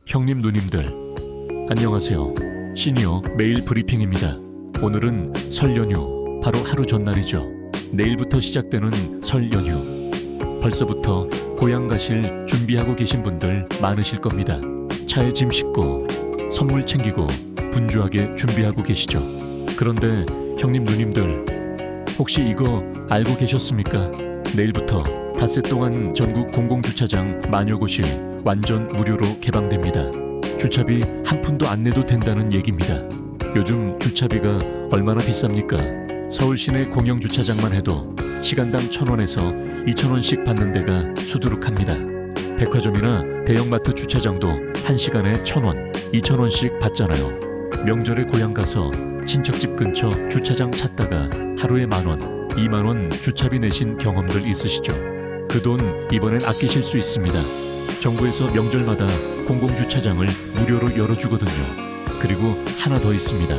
형님 누님들 안녕하세요. 시니어 매일 브리핑입니다. 오늘은 설 연휴 바로 하루 전날이죠. 내일부터 시작되는 설 연휴. 벌써부터 고향 가실 준비하고 계신 분들 많으실 겁니다. 차에 짐 싣고 선물 챙기고 분주하게 준비하고 계시죠. 그런데 형님 누님들 혹시 이거 알고 계셨습니까? 내일부터 닷새 동안 전국 공공주차장 만여 곳이 완전 무료로 개방됩니다. 주차비 한 푼도 안 내도 된다는 얘기입니다. 요즘 주차비가 얼마나 비쌉니까? 서울 시내 공영주차장만 해도 시간당 1,000원에서 2,000원씩 받는 데가 수두룩합니다. 백화점이나 대형마트 주차장도 1시간에 1,000원, 2,000원씩 받잖아요. 명절에 고향 가서 친척집 근처 주차장 찾다가 하루에 10,000원, 20,000원 주차비 내신 경험들 있으시죠? 그 돈 이번엔 아끼실 수 있습니다. 정부에서 명절마다 공공주차장을 무료로 열어주거든요. 그리고 하나 더 있습니다.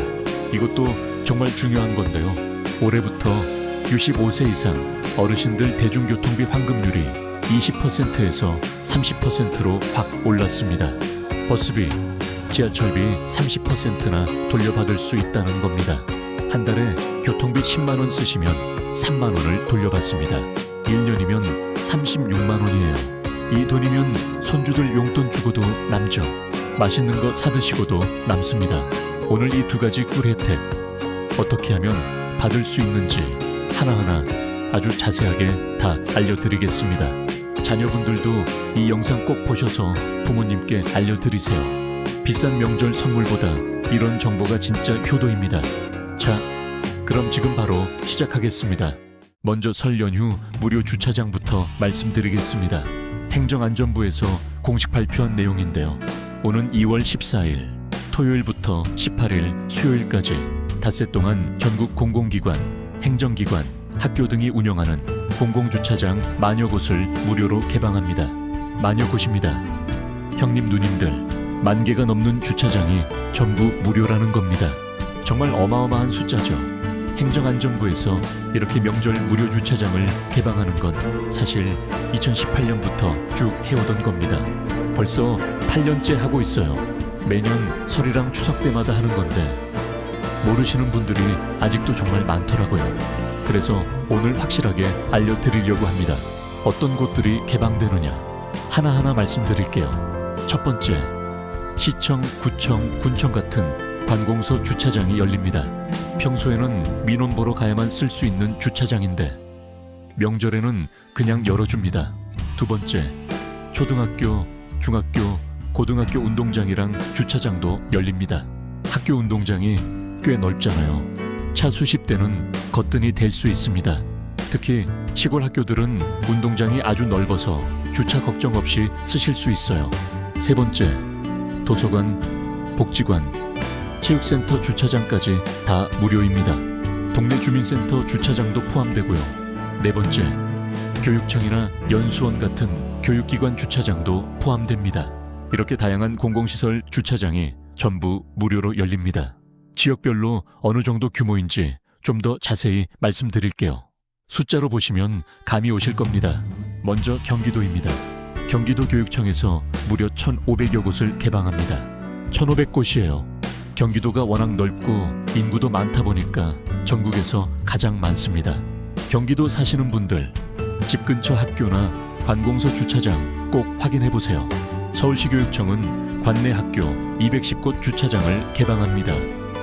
이것도 정말 중요한 건데요. 올해부터 65세 이상 어르신들 대중교통비 환급률이 20%에서 30%로 확 올랐습니다. 버스비, 지하철비 30%나 돌려받을 수 있다는 겁니다. 한 달에 교통비 10만 원 쓰시면 3만 원을 돌려받습니다. 1년이면 36만 원이에요. 이 돈이면 손주들 용돈 주고도 남죠. 맛있는 거 사드시고도 남습니다. 오늘 이 두 가지 꿀 혜택 어떻게 하면 받을 수 있는지 하나하나 아주 자세하게 다 알려드리겠습니다. 자녀분들도 이 영상 꼭 보셔서 부모님께 알려드리세요. 비싼 명절 선물보다 이런 정보가 진짜 효도입니다. 자, 그럼 지금 바로 시작하겠습니다. 먼저 설 연휴 무료 주차장부터 말씀드리겠습니다. 행정안전부에서 공식 발표한 내용인데요. 오는 2월 14일 토요일부터 18일 수요일까지 닷새 동안 전국 공공기관, 행정기관, 학교 등이 운영하는 공공주차장 만여 곳을 무료로 개방합니다. 만여 곳입니다. 형님 누님들, 10,000개가 넘는 주차장이 전부 무료라는 겁니다. 정말 어마어마한 숫자죠. 행정안전부에서 이렇게 명절 무료 주차장을 개방하는 건 사실 2018년부터 쭉 해오던 겁니다. 벌써 8년째 하고 있어요. 매년 설이랑 추석 때마다 하는 건데 모르시는 분들이 아직도 정말 많더라고요. 그래서 오늘 확실하게 알려드리려고 합니다. 어떤 곳들이 개방되느냐 하나하나 말씀드릴게요. 첫 번째, 시청, 구청, 군청 같은 관공서 주차장이 열립니다. 평소에는 민원 보러 가야만 쓸 수 있는 주차장인데 명절에는 그냥 열어줍니다. 두 번째, 초등학교, 중학교, 고등학교 운동장이랑 주차장도 열립니다. 학교 운동장이 꽤 넓잖아요. 차 수십 대는 거뜬히 댈 수 있습니다. 특히 시골 학교들은 운동장이 아주 넓어서 주차 걱정 없이 쓰실 수 있어요. 세 번째, 도서관, 복지관, 체육센터 주차장까지 다 무료입니다. 동네 주민센터 주차장도 포함되고요. 네 번째, 교육청이나 연수원 같은 교육기관 주차장도 포함됩니다. 이렇게 다양한 공공시설 주차장이 전부 무료로 열립니다. 지역별로 어느 정도 규모인지 좀 더 자세히 말씀드릴게요. 숫자로 보시면 감이 오실 겁니다. 먼저 경기도입니다. 경기도 교육청에서 무려 1,500여 곳을 개방합니다. 1,500곳이에요. 경기도가 워낙 넓고 인구도 많다 보니까 전국에서 가장 많습니다. 경기도 사시는 분들, 집 근처 학교나 관공서 주차장 꼭 확인해 보세요. 서울시 교육청은 관내 학교 210곳 주차장을 개방합니다.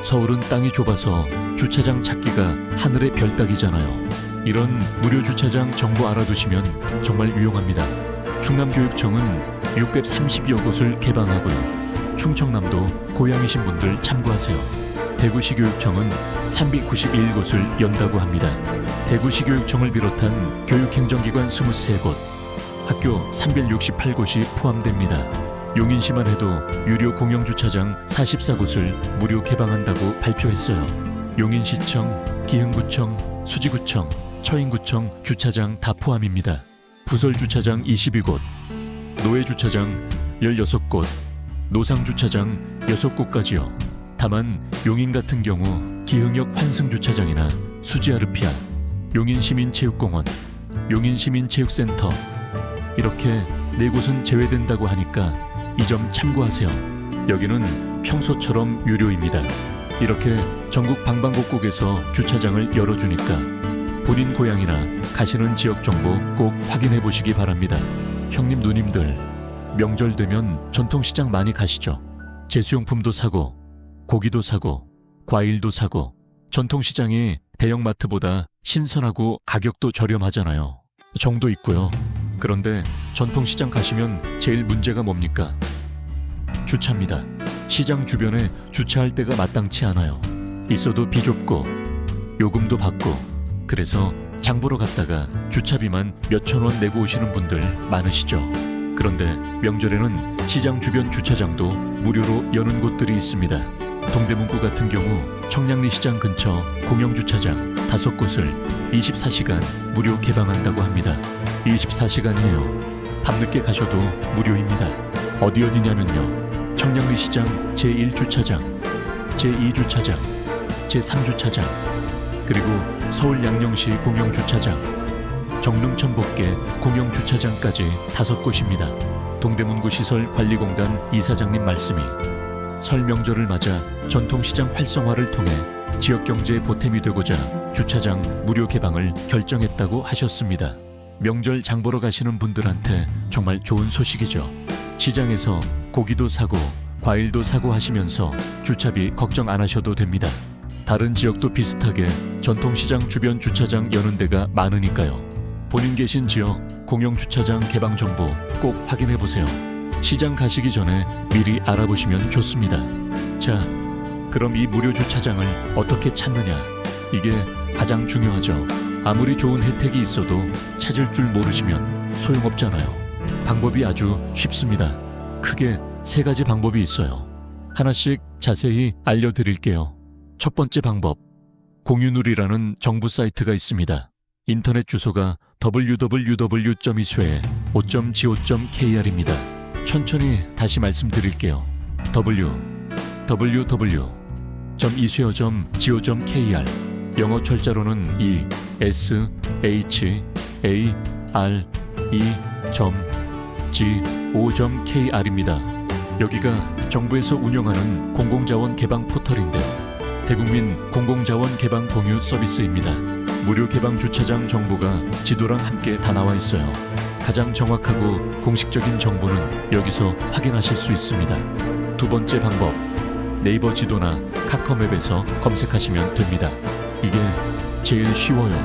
서울은 땅이 좁아서 주차장 찾기가 하늘의 별 따기잖아요. 이런 무료 주차장 정보 알아두시면 정말 유용합니다. 충남교육청은 630여 곳을 개방하고요. 충청남도 고향이신 분들 참고하세요. 대구시 교육청은 391곳을 연다고 합니다. 대구시 교육청을 비롯한 교육행정기관 23곳, 학교 368곳이 포함됩니다. 용인시만 해도 유료 공영주차장 44곳을 무료 개방한다고 발표했어요. 용인시청, 기흥구청, 수지구청, 처인구청 주차장 다 포함입니다. 부설주차장 22곳, 노예주차장 16곳, 노상주차장 6곳까지요. 다만 용인 같은 경우 기흥역 환승주차장이나 수지아르피아, 용인시민체육공원, 용인시민체육센터 이렇게 4곳은 제외된다고 하니까 이 점 참고하세요. 여기는 평소처럼 유료입니다. 이렇게 전국 방방곡곡에서 주차장을 열어주니까 본인 고향이나 가시는 지역 정보 꼭 확인해 보시기 바랍니다. 형님 누님들, 명절 되면 전통시장 많이 가시죠? 제수용품도 사고 고기도 사고 과일도 사고 전통시장이 대형마트보다 신선하고 가격도 저렴하잖아요. 정도 있고요. 그런데 전통시장 가시면 제일 문제가 뭡니까? 주차입니다. 시장 주변에 주차할 데가 마땅치 않아요. 있어도 비좁고 요금도 받고, 그래서 장 보러 갔다가 주차비만 몇천 원 내고 오시는 분들 많으시죠. 그런데 명절에는 시장 주변 주차장도 무료로 여는 곳들이 있습니다. 동대문구 같은 경우 청량리 시장 근처 공영주차장 5곳을 24시간 무료 개방한다고 합니다. 24시간이에요. 밤늦게 가셔도 무료입니다. 어디냐면요, 청량리 시장 제1주차장, 제2주차장, 제3주차장, 그리고 서울 양령시 공영주차장, 정릉천 복개 공영주차장까지 5곳입니다. 동대문구 시설관리공단 이사장님 말씀이 설 명절을 맞아 전통시장 활성화를 통해 지역경제에 보탬이 되고자 주차장 무료 개방을 결정했다고 하셨습니다. 명절 장 보러 가시는 분들한테 정말 좋은 소식이죠. 시장에서 고기도 사고 과일도 사고 하시면서 주차비 걱정 안 하셔도 됩니다. 다른 지역도 비슷하게 전통시장 주변 주차장 여는 데가 많으니까요. 본인 계신 지역 공영주차장 개방 정보 꼭 확인해 보세요. 시장 가시기 전에 미리 알아보시면 좋습니다. 자, 그럼 이 무료 주차장을 어떻게 찾느냐? 이게 가장 중요하죠. 아무리 좋은 혜택이 있어도 찾을 줄 모르시면 소용없잖아요. 방법이 아주 쉽습니다. 크게 3가지 방법이 있어요. 하나씩 자세히 알려드릴게요. 첫 번째 방법, 공유누리라는 정부 사이트가 있습니다. 인터넷 주소가 www.isue5.go.kr입니다. 천천히 다시 말씀드릴게요. www.isue.go.kr, 영어 철자로는 isare.go.kr입니다. 여기가 정부에서 운영하는 공공자원 개방 포털인데요. 대국민 공공자원 개방 공유 서비스입니다. 무료 개방 주차장 정보가 지도랑 함께 다 나와 있어요. 가장 정확하고 공식적인 정보는 여기서 확인하실 수 있습니다. 두 번째 방법, 네이버 지도나 카카오맵에서 검색하시면 됩니다. 이게 제일 쉬워요.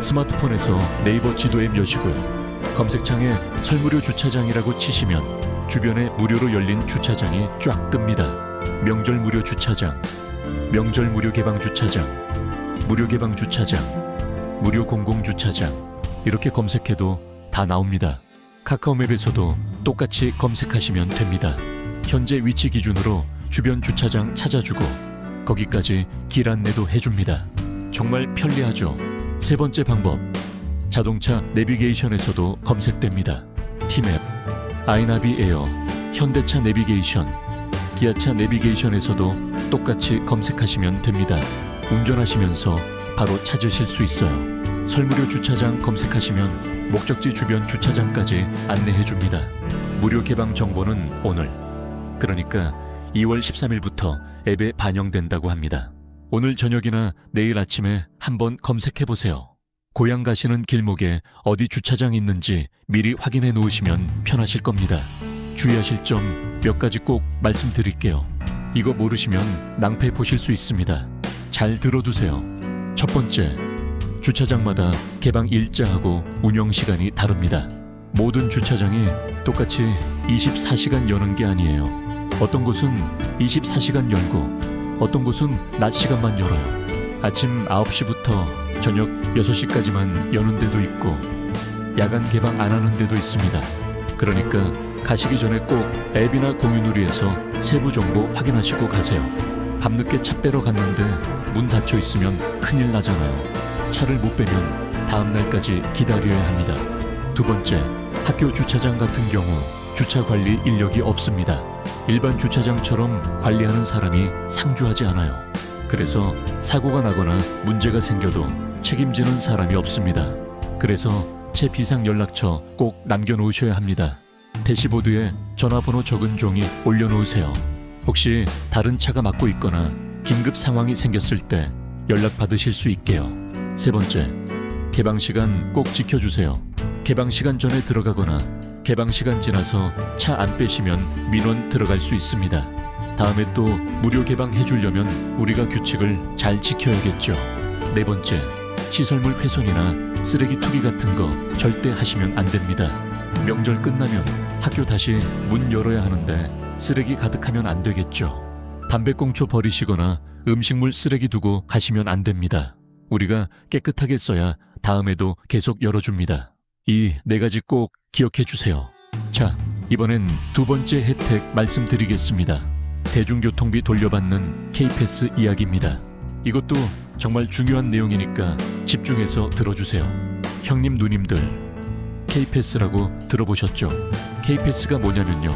스마트폰에서 네이버 지도 앱 여시고요. 검색창에 설무료 주차장이라고 치시면 주변에 무료로 열린 주차장이 쫙 뜹니다. 명절 무료 주차장, 명절 무료 개방 주차장, 무료 개방 주차장, 무료 공공 주차장, 이렇게 검색해도 다 나옵니다. 카카오맵에서도 똑같이 검색하시면 됩니다. 현재 위치 기준으로 주변 주차장 찾아주고 거기까지 길 안내도 해줍니다. 정말 편리하죠. 세 번째 방법, 자동차 내비게이션에서도 검색됩니다. 티맵, 아이나비 에어, 현대차 내비게이션, 기아차 내비게이션에서도 똑같이 검색하시면 됩니다. 운전하시면서 바로 찾으실 수 있어요. 설무료 주차장 검색하시면 목적지 주변 주차장까지 안내해줍니다. 무료 개방 정보는 오늘, 그러니까 2월 13일부터 앱에 반영된다고 합니다. 오늘 저녁이나 내일 아침에 한번 검색해보세요. 고향 가시는 길목에 어디 주차장이 있는지 미리 확인해 놓으시면 편하실 겁니다. 주의하실 점 몇 가지 꼭 말씀드릴게요. 이거 모르시면 낭패 보실 수 있습니다. 잘 들어두세요. 첫 번째, 주차장마다 개방 일자하고 운영 시간이 다릅니다. 모든 주차장이 똑같이 24시간 여는 게 아니에요. 어떤 곳은 24시간 열고 어떤 곳은 낮 시간만 열어요. 아침 9시부터 저녁 6시까지만 여는 데도 있고 야간 개방 안 하는 데도 있습니다. 그러니까 가시기 전에 꼭 앱이나 공유누리에서 세부 정보 확인하시고 가세요. 밤늦게 차 빼러 갔는데 문 닫혀 있으면 큰일 나잖아요. 차를 못 빼면 다음 날까지 기다려야 합니다. 두 번째, 학교 주차장 같은 경우 주차 관리 인력이 없습니다. 일반 주차장처럼 관리하는 사람이 상주하지 않아요. 그래서 사고가 나거나 문제가 생겨도 책임지는 사람이 없습니다. 그래서 제 비상 연락처 꼭 남겨놓으셔야 합니다. 대시보드에 전화번호 적은 종이 올려놓으세요. 혹시 다른 차가 막고 있거나 긴급 상황이 생겼을 때 연락 받으실 수 있게요. 세 번째, 개방 시간 꼭 지켜주세요. 개방 시간 전에 들어가거나 개방 시간 지나서 차 안 빼시면 민원 들어갈 수 있습니다. 다음에 또 무료 개방 해주려면 우리가 규칙을 잘 지켜야겠죠. 네 번째, 시설물 훼손이나 쓰레기 투기 같은 거 절대 하시면 안 됩니다. 명절 끝나면 학교 다시 문 열어야 하는데 쓰레기 가득하면 안 되겠죠. 담배꽁초 버리시거나 음식물 쓰레기 두고 가시면 안 됩니다. 우리가 깨끗하게 써야 다음에도 계속 열어줍니다. 이 네 가지 꼭 기억해 주세요. 자, 이번엔 두 번째 혜택 말씀드리겠습니다. 대중교통비 돌려받는 K패스 이야기입니다. 이것도 정말 중요한 내용이니까 집중해서 들어주세요. 형님 누님들, K패스라고 들어보셨죠? K패스가 뭐냐면요,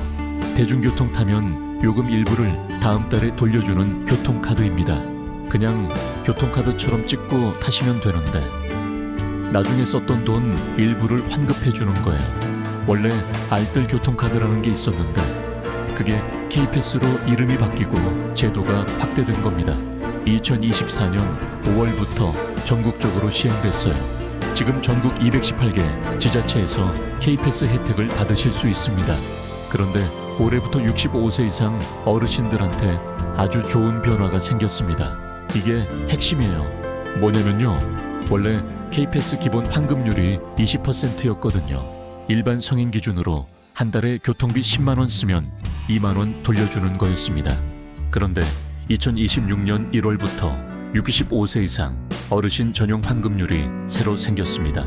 대중교통 타면 요금 일부를 다음 달에 돌려주는 교통카드입니다. 그냥 교통카드처럼 찍고 타시면 되는데 나중에 썼던 돈 일부를 환급해 주는 거예요. 원래 알뜰 교통카드라는 게 있었는데 그게 K패스로 이름이 바뀌고 제도가 확대된 겁니다. 2024년 5월부터 전국적으로 시행됐어요. 지금 전국 218개 지자체에서 K패스 혜택을 받으실 수 있습니다. 그런데 올해부터 65세 이상 어르신들한테 아주 좋은 변화가 생겼습니다. 이게 핵심이에요. 뭐냐면요, 원래 K패스 기본 환급률이 20%였거든요. 일반 성인 기준으로 한 달에 교통비 10만 원 쓰면 2만 원 돌려주는 거였습니다. 그런데 2026년 1월부터 65세 이상 어르신 전용 환급률이 새로 생겼습니다.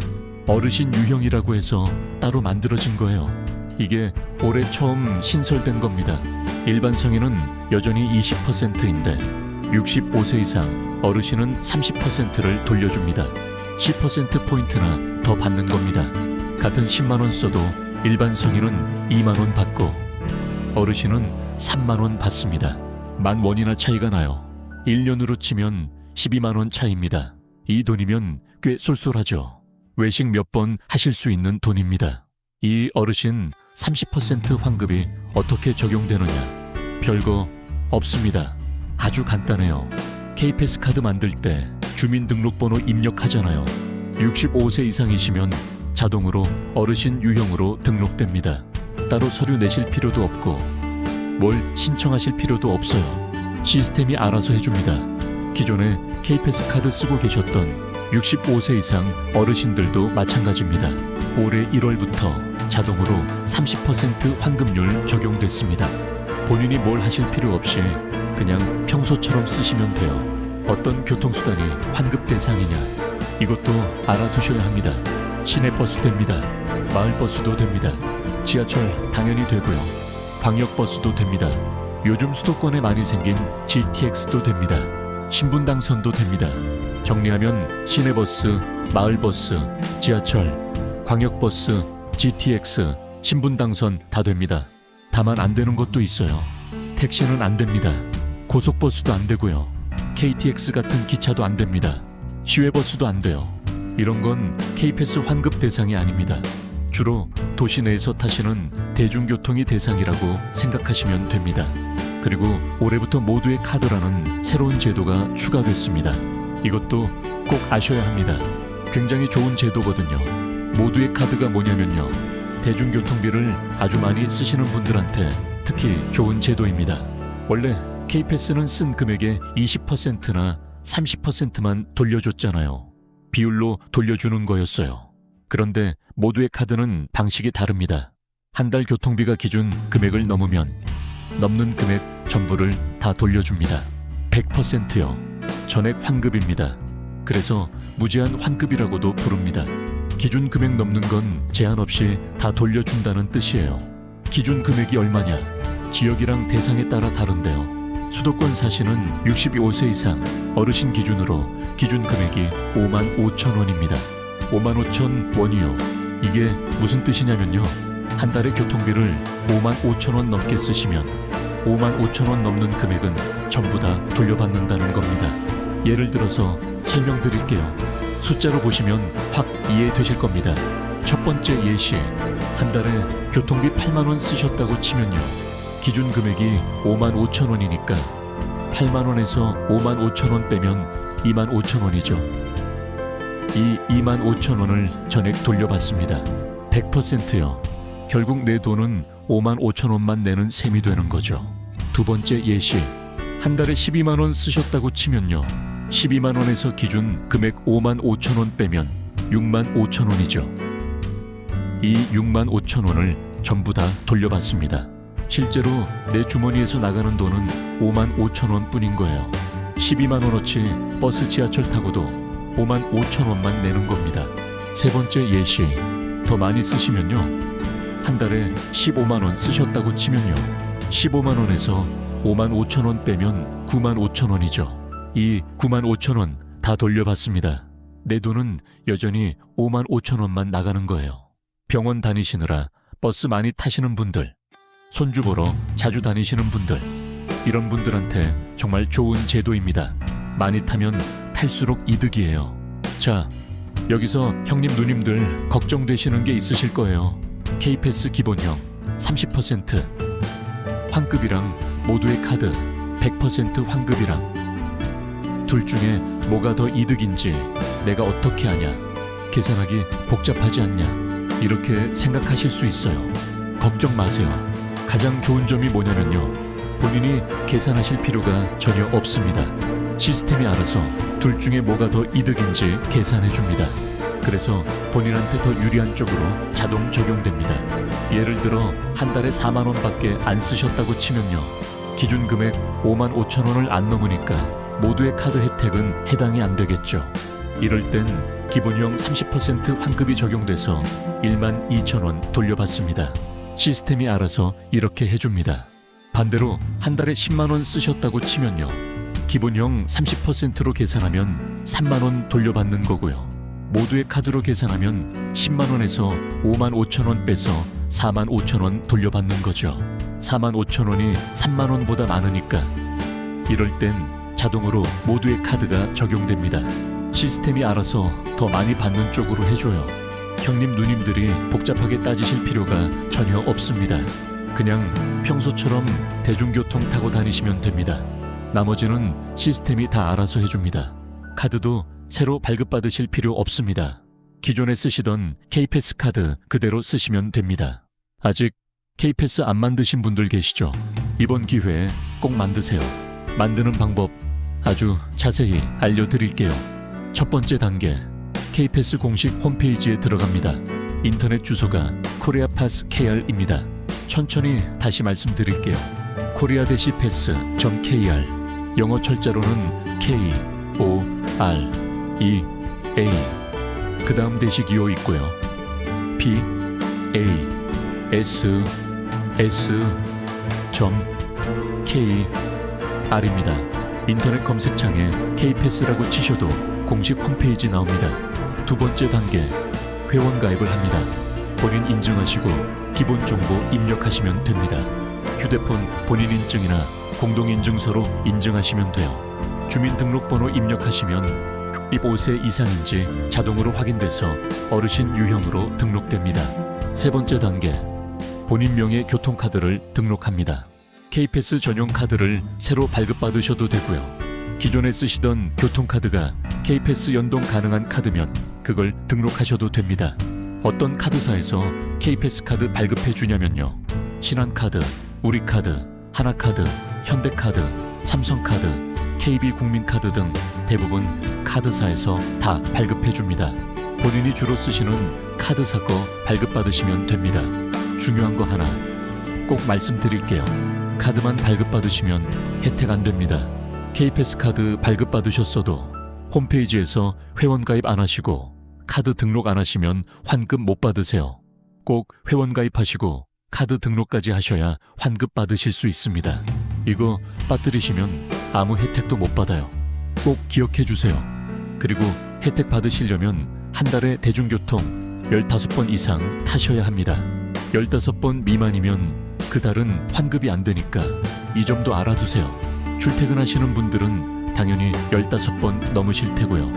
어르신 유형이라고 해서 따로 만들어진 거예요. 이게 올해 처음 신설된 겁니다. 일반 성인은 여전히 20%인데 65세 이상 어르신은 30%를 돌려줍니다. 10%포인트나 더 받는 겁니다. 같은 10만 원 써도 일반 성인은 2만 원 받고 어르신은 3만 원 받습니다. 10,000원이나 차이가 나요. 1년으로 치면 12만 원 차이입니다. 이 돈이면 꽤 쏠쏠하죠. 외식 몇 번 하실 수 있는 돈입니다. 이 어르신 30% 환급이 어떻게 적용되느냐? 별거 없습니다. 아주 간단해요. K패스 카드 만들 때 주민등록번호 입력하잖아요. 65세 이상이시면 자동으로 어르신 유형으로 등록됩니다. 따로 서류 내실 필요도 없고 뭘 신청하실 필요도 없어요. 시스템이 알아서 해줍니다. 기존에 K패스 카드 쓰고 계셨던 65세 이상 어르신들도 마찬가지입니다. 올해 1월부터 자동으로 30% 환급률 적용됐습니다. 본인이 뭘 하실 필요 없이 그냥 평소처럼 쓰시면 돼요. 어떤 교통수단이 환급 대상이냐, 이것도 알아두셔야 합니다. 시내버스 됩니다. 마을버스도 됩니다. 지하철 당연히 되고요. 광역버스도 됩니다. 요즘 수도권에 많이 생긴 GTX도 됩니다. 신분당선도 됩니다. 정리하면 시내버스, 마을버스, 지하철, 광역버스, GTX, 신분당선 다 됩니다. 다만 안 되는 것도 있어요. 택시는 안 됩니다. 고속버스도 안 되고요. KTX 같은 기차도 안 됩니다. 시외버스도 안 돼요. 이런 건 K패스 환급 대상이 아닙니다. 주로 도시 내에서 타시는 대중교통이 대상이라고 생각하시면 됩니다. 그리고 올해부터 모두의 카드라는 새로운 제도가 추가됐습니다. 이것도 꼭 아셔야 합니다. 굉장히 좋은 제도거든요. 모두의 카드가 뭐냐면요, 대중교통비를 아주 많이 쓰시는 분들한테 특히 좋은 제도입니다. 원래 K패스는 쓴 금액의 20%나 30%만 돌려줬잖아요. 비율로 돌려주는 거였어요. 그런데 모두의 카드는 방식이 다릅니다. 한 달 교통비가 기준 금액을 넘으면 넘는 금액 전부를 다 돌려줍니다. 100%요. 전액 환급입니다. 그래서 무제한 환급이라고도 부릅니다. 기준 금액 넘는 건 제한 없이 다 돌려준다는 뜻이에요. 기준 금액이 얼마냐? 지역이랑 대상에 따라 다른데요. 수도권 사시는 65세 이상 어르신 기준으로 기준 금액이 55,000원입니다. 55,000원이요. 이게 무슨 뜻이냐면요, 한 달에 교통비를 55,000원 넘게 쓰시면 55,000원 넘는 금액은 전부 다 돌려받는다는 겁니다. 예를 들어서 설명드릴게요. 숫자로 보시면 확 이해되실 겁니다. 첫 번째 예시, 한 달에 교통비 8만 원 쓰셨다고 치면요. 기준 금액이 5만 5천 원이니까 8만 원에서 5만 5천 원 빼면 2만 5천 원이죠. 이 2만 5천 원을 전액 돌려받습니다. 100%요. 결국 내 돈은 5만 5천 원만 내는 셈이 되는 거죠. 두 번째 예시, 한 달에 12만 원 쓰셨다고 치면요. 12만 원에서 기준 금액 5만 5천 원 빼면 6만 5천 원이죠. 이 6만 5천 원을 전부 다 돌려받습니다. 실제로 내 주머니에서 나가는 돈은 5만 5천 원 뿐인 거예요. 12만 원어치 버스 지하철 타고도 5만 5천 원만 내는 겁니다. 세 번째 예시, 더 많이 쓰시면요. 한 달에 15만 원 쓰셨다고 치면요. 15만 원에서 5만 5천 원 빼면 9만 5천 원이죠. 이 9만 5천 원 다 돌려받습니다. 내 돈은 여전히 5만 5천 원만 나가는 거예요. 병원 다니시느라 버스 많이 타시는 분들, 손주 보러 자주 다니시는 분들, 이런 분들한테 정말 좋은 제도입니다. 많이 타면 탈수록 이득이에요. 자, 여기서 형님 누님들 걱정되시는 게 있으실 거예요. K패스 기본형 30%, 환급이랑 모두의 카드 100% 환급이랑, 둘 중에 뭐가 더 이득인지 내가 어떻게 아냐, 계산하기 복잡하지 않냐, 이렇게 생각하실 수 있어요. 걱정 마세요. 가장 좋은 점이 뭐냐면요, 본인이 계산하실 필요가 전혀 없습니다. 시스템이 알아서 둘 중에 뭐가 더 이득인지 계산해 줍니다. 그래서 본인한테 더 유리한 쪽으로 자동 적용됩니다. 예를 들어 한 달에 4만 원밖에 안 쓰셨다고 치면요. 기준 금액 5만 5천 원을 안 넘으니까 모두의 카드 혜택은 해당이 안 되겠죠. 이럴 땐 기본형 30% 환급이 적용돼서 1만 2천 원 돌려받습니다. 시스템이 알아서 이렇게 해줍니다. 반대로 한 달에 10만 원 쓰셨다고 치면요. 기본형 30%로 계산하면 3만 원 돌려받는 거고요. 모두의 카드로 계산하면 10만 원에서 5만 5천 원 빼서 4만 5천 원 돌려받는 거죠. 4만 5천 원이 3만 원보다 많으니까 이럴 땐 자동으로 모두의 카드가 적용됩니다. 시스템이 알아서 더 많이 받는 쪽으로 해줘요. 형님 누님들이 복잡하게 따지실 필요가 전혀 없습니다. 그냥 평소처럼 대중교통 타고 다니시면 됩니다. 나머지는 시스템이 다 알아서 해줍니다. 카드도 새로 발급받으실 필요 없습니다. 기존에 쓰시던 K패스 카드 그대로 쓰시면 됩니다. 아직 K패스 안 만드신 분들 계시죠? 이번 기회에 꼭 만드세요. 만드는 방법 아주 자세히 알려드릴게요. 첫 번째 단계, K패스 공식 홈페이지에 들어갑니다. 인터넷 주소가 koreapass.kr입니다. 천천히 다시 말씀드릴게요. korea-pass.kr, 영어 철자로는 KOREA, 그 다음 대시 기호 있고요. PASS.KR입니다. 인터넷 검색창에 K패스라고 치셔도 공식 홈페이지 나옵니다. 두 번째 단계, 회원 가입을 합니다. 본인 인증하시고 기본 정보 입력하시면 됩니다. 휴대폰 본인 인증이나 공동인증서로 인증하시면 돼요. 주민등록번호 입력하시면 65세 이상인지 자동으로 확인돼서 어르신 유형으로 등록됩니다. 세 번째 단계, 본인 명의 교통카드를 등록합니다. K패스 전용 카드를 새로 발급받으셔도 되고요. 기존에 쓰시던 교통카드가 K패스 연동 가능한 카드면 그걸 등록하셔도 됩니다. 어떤 카드사에서 K패스 카드 발급해 주냐면요. 신한카드, 우리카드, 하나카드, 현대카드, 삼성카드, KB국민카드 등 대부분 카드사에서 다 발급해 줍니다. 본인이 주로 쓰시는 카드사 거 발급받으시면 됩니다. 중요한 거 하나 꼭 말씀드릴게요. 카드만 발급받으시면 혜택 안 됩니다. K패스 카드 발급받으셨어도 홈페이지에서 회원가입 안 하시고 카드 등록 안 하시면 환급 못 받으세요. 꼭 회원가입하시고 카드 등록까지 하셔야 환급 받으실 수 있습니다. 이거 빠뜨리시면 아무 혜택도 못 받아요. 꼭 기억해 주세요. 그리고 혜택 받으시려면 한 달에 대중교통 15번 이상 타셔야 합니다. 15번 미만이면 그 달은 환급이 안 되니까 이 점도 알아두세요. 출퇴근하시는 분들은 당연히 15번 넘으실 테고요.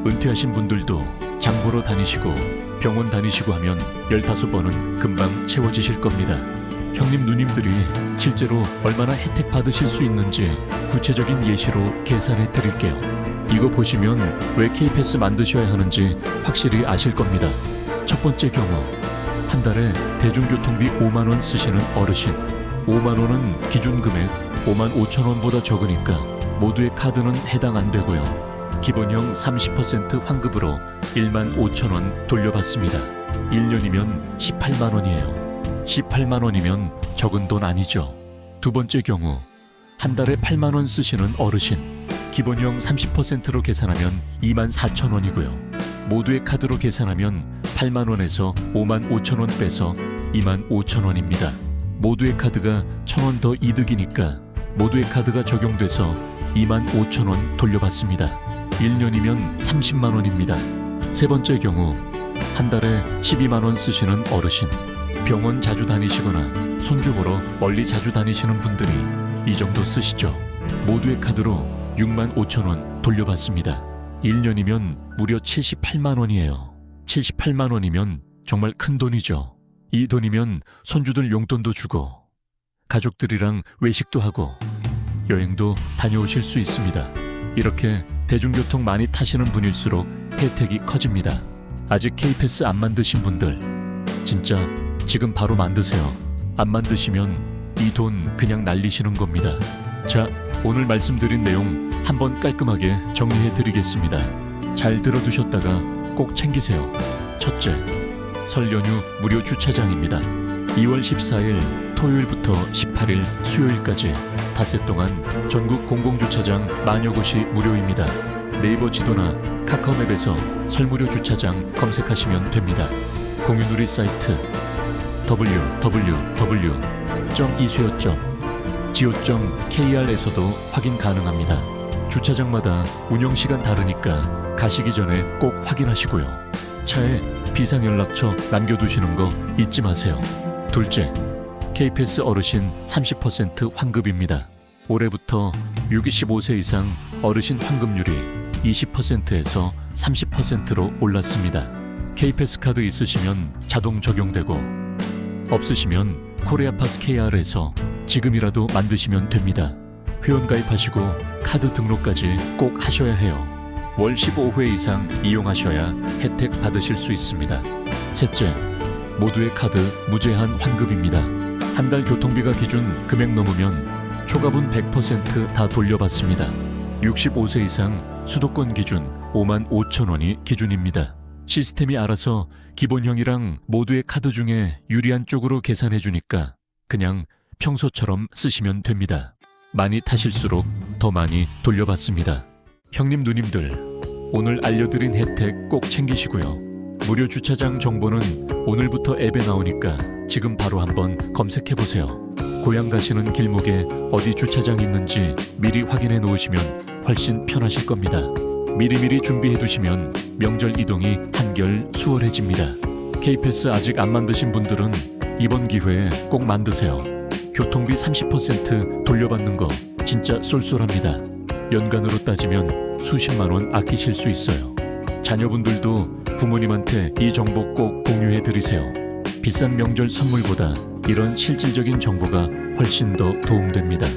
은퇴하신 분들도 장 보러 다니시고 병원 다니시고 하면 15번은 금방 채워지실 겁니다. 형님 누님들이 실제로 얼마나 혜택 받으실 수 있는지 구체적인 예시로 계산해 드릴게요. 이거 보시면 왜 K패스 만드셔야 하는지 확실히 아실 겁니다. 첫 번째 경우, 한 달에 대중교통비 5만 원 쓰시는 어르신. 5만 원은 기준 금액 5만 5천 원보다 적으니까 모두의 카드는 해당 안 되고요. 기본형 30% 환급으로 1만 5천 원 돌려받습니다. 1년이면 18만 원이에요. 18만 원이면 적은 돈 아니죠. 두 번째 경우, 한 달에 8만 원 쓰시는 어르신. 기본형 30%로 계산하면 2만 4천 원이고요. 모두의 카드로 계산하면 8만 원에서 5만 5천 원 빼서 2만 5천 원입니다. 모두의 카드가 1천 원 더 이득이니까 모두의 카드가 적용돼서 2만 5천 원 돌려받습니다. 1년이면 30만 원입니다. 세 번째 경우, 한 달에 12만 원 쓰시는 어르신. 병원 자주 다니시거나 손주 보러 멀리 자주 다니시는 분들이 이 정도 쓰시죠. 모두의 카드로 6만 5천 원 돌려받습니다. 1년이면 무려 78만 원이에요. 78만 원이면 정말 큰 돈이죠. 이 돈이면 손주들 용돈도 주고 가족들이랑 외식도 하고 여행도 다녀오실 수 있습니다. 이렇게 대중교통 많이 타시는 분일수록 혜택이 커집니다. 아직 K패스 안 만드신 분들, 진짜 지금 바로 만드세요. 안 만드시면 이 돈 그냥 날리시는 겁니다. 자, 오늘 말씀드린 내용 한번 깔끔하게 정리해 드리겠습니다. 잘 들어두셨다가 꼭 챙기세요. 첫째, 설 연휴 무료 주차장입니다. 2월 14일 토요일부터 18일 수요일까지 닷새 동안 전국 공공주차장 만여 곳이 무료입니다. 네이버 지도나 카카오맵에서 설무료 주차장 검색하시면 됩니다. 공유누리 사이트 www.i수요.go.kr에서도 확인 가능합니다. 주차장마다 운영시간 다르니까 가시기 전에 꼭 확인하시고요. 차에 비상연락처 남겨두시는 거 잊지 마세요. 둘째, K패스 어르신 30% 환급입니다. 올해부터 65세 이상 어르신 환급률이 20%에서 30%로 올랐습니다. K패스 카드 있으시면 자동 적용되고 없으시면 코리아파스 KR에서 지금이라도 만드시면 됩니다. 회원 가입하시고 카드 등록까지 꼭 하셔야 해요. 월 15회 이상 이용하셔야 혜택 받으실 수 있습니다. 셋째, 모두의 카드 무제한 환급입니다. 한 달 교통비가 기준 금액 넘으면 초과분 100% 다 돌려받습니다. 65세 이상 수도권 기준 5만 5천 원이 기준입니다. 시스템이 알아서 기본형이랑 모두의 카드 중에 유리한 쪽으로 계산해 주니까 그냥 평소처럼 쓰시면 됩니다. 많이 타실수록 더 많이 돌려받습니다. 형님 누님들, 오늘 알려드린 혜택 꼭 챙기시고요. 무료 주차장 정보는 오늘부터 앱에 나오니까 지금 바로 한번 검색해보세요. 고향 가시는 길목에 어디 주차장 있는지 미리 확인해 놓으시면 훨씬 편하실 겁니다. 미리미리 준비해 두시면 명절 이동이 한결 수월해집니다. K패스 아직 안 만드신 분들은 이번 기회에 꼭 만드세요. 교통비 30% 돌려받는 거 진짜 쏠쏠합니다. 연간으로 따지면 수십만 원 아끼실 수 있어요. 자녀분들도 부모님한테 이 정보 꼭 공유해 드리세요. 비싼 명절 선물보다 이런 실질적인 정보가 훨씬 더 도움됩니다.